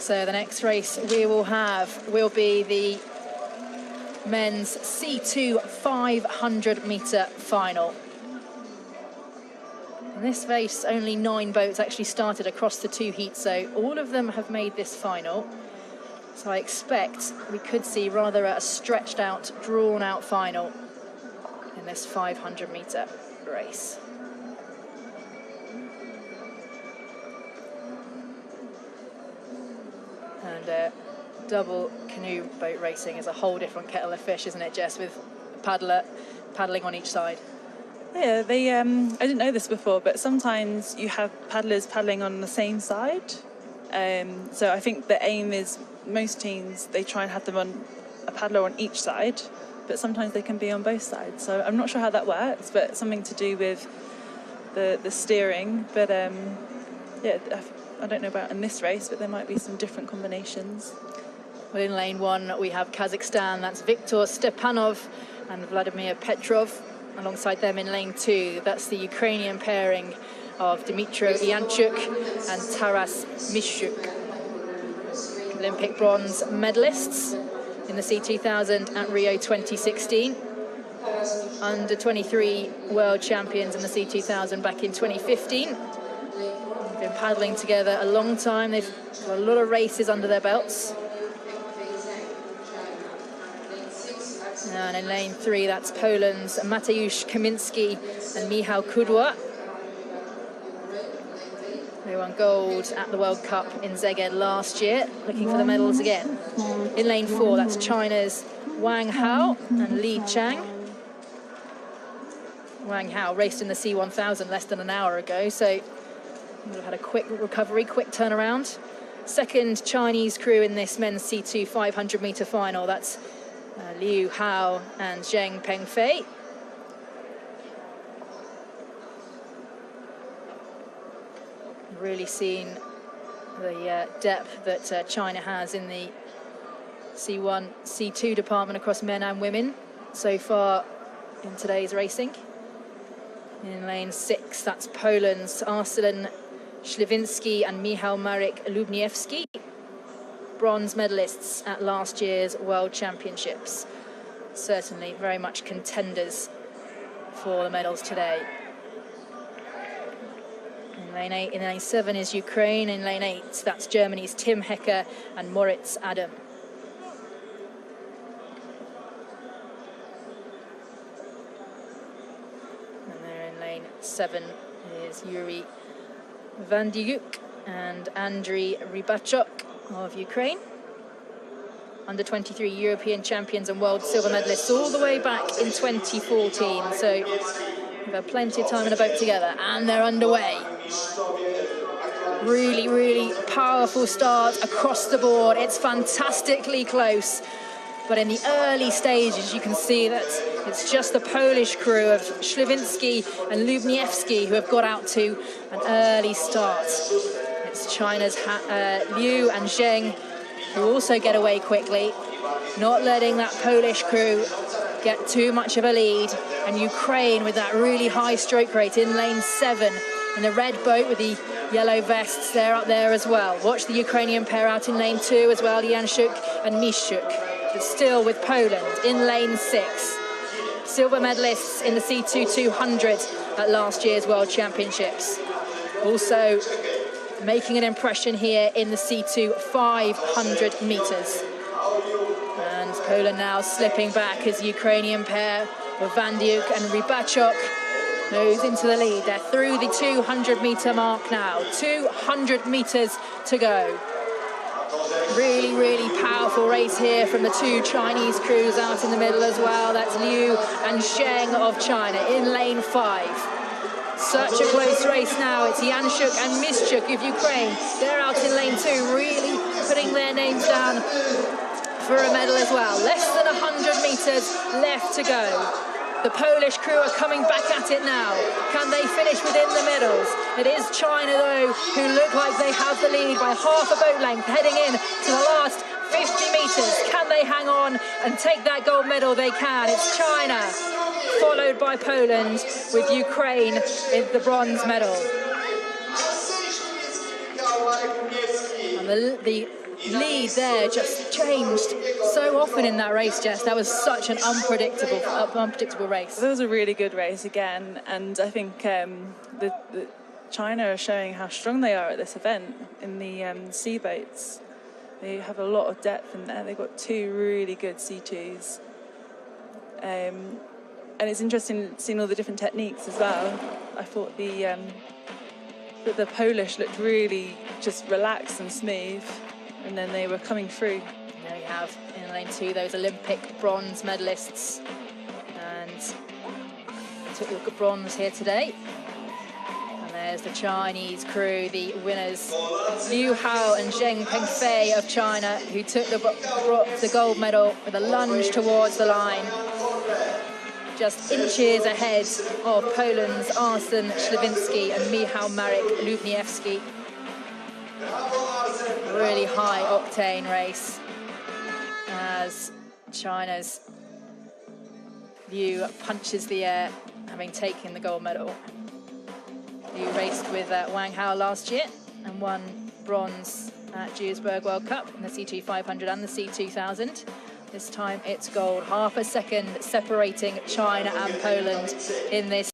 So the next race we will have will be the men's C2 500-metre final. In this race, only 9 boats actually started across the 2 heats, so all of them have made this final. So I expect we could see rather a stretched out, drawn out final in this 500-metre race. And double canoe boat racing is a whole different kettle of fish, isn't it, Jess, with paddling on each side? Yeah, I didn't know this before, but sometimes you have paddlers paddling on the same side. So I think the aim is, most teams, they try and have them on a paddler on each side, but sometimes they can be on both sides. So I'm not sure how that works, but something to do with the steering. But yeah, I don't know about in this race, but there might be some different combinations. Well, in lane 1 we have Kazakhstan, that's Viktor Stepanov and Vladimir Petrov. Alongside them in lane 2, that's the Ukrainian pairing of Dmytro Yanchuk and Taras Mishuk. Olympic bronze medalists in the C2000 at Rio 2016. Under 23 world champions in the C2000 back in 2015. They've been paddling together a long time. They've got a lot of races under their belts. And in lane 3, that's Poland's Mateusz Kaminski and Michał Kudła. They won gold at the World Cup in Szeged last year, looking for the medals again. In lane 4, that's China's Wang Hao and Li Chang. Wang Hao raced in the C1000 less than an hour ago, so would have had a quick recovery, quick turnaround. Second Chinese crew in this men's C2 500-metre final, that's Liu Hao and Zheng Pengfei. Really seen the depth that China has in the C1, C2 department across men and women so far in today's racing. In lane 6, that's Poland's Arcelin Śliwiński and Michał Marek Lubniewski, bronze medalists at last year's World Championships. Certainly very much contenders for the medals today. In lane 8, in lane 7 is Ukraine. In lane 8, that's Germany's Tim Hecker and Moritz Adam. And there in lane 7 is Yuri Vandiuk and Andriy Rybachuk of Ukraine. Under 23 European champions and world silver medalists all the way back in 2014. So we've had plenty of time in a boat together, and they're underway. Really, really powerful start across the board. It's fantastically close. But in the early stages, you can see that it's just the Polish crew of Śliwiński and Lubniewski who have got out to an early start. It's China's Liu and Zheng who also get away quickly, not letting that Polish crew get too much of a lead. And Ukraine with that really high stroke rate in lane 7 in the red boat with the yellow vests, they're up there as well. Watch the Ukrainian pair out in lane 2 as well, Yanchuk and Mishuk. But still with Poland in lane 6. Silver medalists in the C2 200 at last year's World Championships. Also making an impression here in the C2 500 metres. And Poland now slipping back as the Ukrainian pair of Vandiuk and Rybachuk moves into the lead. They're through the 200-metre mark now. 200 metres to go. Really, really powerful race here from the 2 Chinese crews out in the middle as well. That's Liu and Zheng of China in lane 5. Such a close race now. It's Yanchuk and Mischuk of Ukraine. They're out in lane 2, really putting their names down for a medal as well. Less than 100 metres left to go. The Polish crew are coming back at it now. Can they finish within the medals? It is China, though, who look like they have the lead by half a boat length, heading in to the last 50 metres. Can they hang on and take that gold medal? They can. It's China, followed by Poland, with Ukraine in the bronze medal. And the lead there just changed so often in that race, Jess. That was such an unpredictable race. That was a really good race again, and I think the China are showing how strong they are at this event in the sea boats. They have a lot of depth in there. They've got 2 really good C2s. And it's interesting seeing all the different techniques as well. I thought the Polish looked really just relaxed and smooth, and then they were coming through. There we have in lane 2 those Olympic bronze medalists, and took the bronze here today. And there's the Chinese crew, the winners, Liu Hao and ZHENG Pengfei of China, who took the gold medal with a lunge towards the line, just inches ahead of Poland's Arsen Śliwiński and Michał Marek Lubniewski. Really high octane race as China's Liu punches the air, having taken the gold medal. Liu raced with Wang Hao last year and won bronze at Duisburg World Cup in the C2 500 and the C2000. This time it's gold, half a second separating China and Poland in this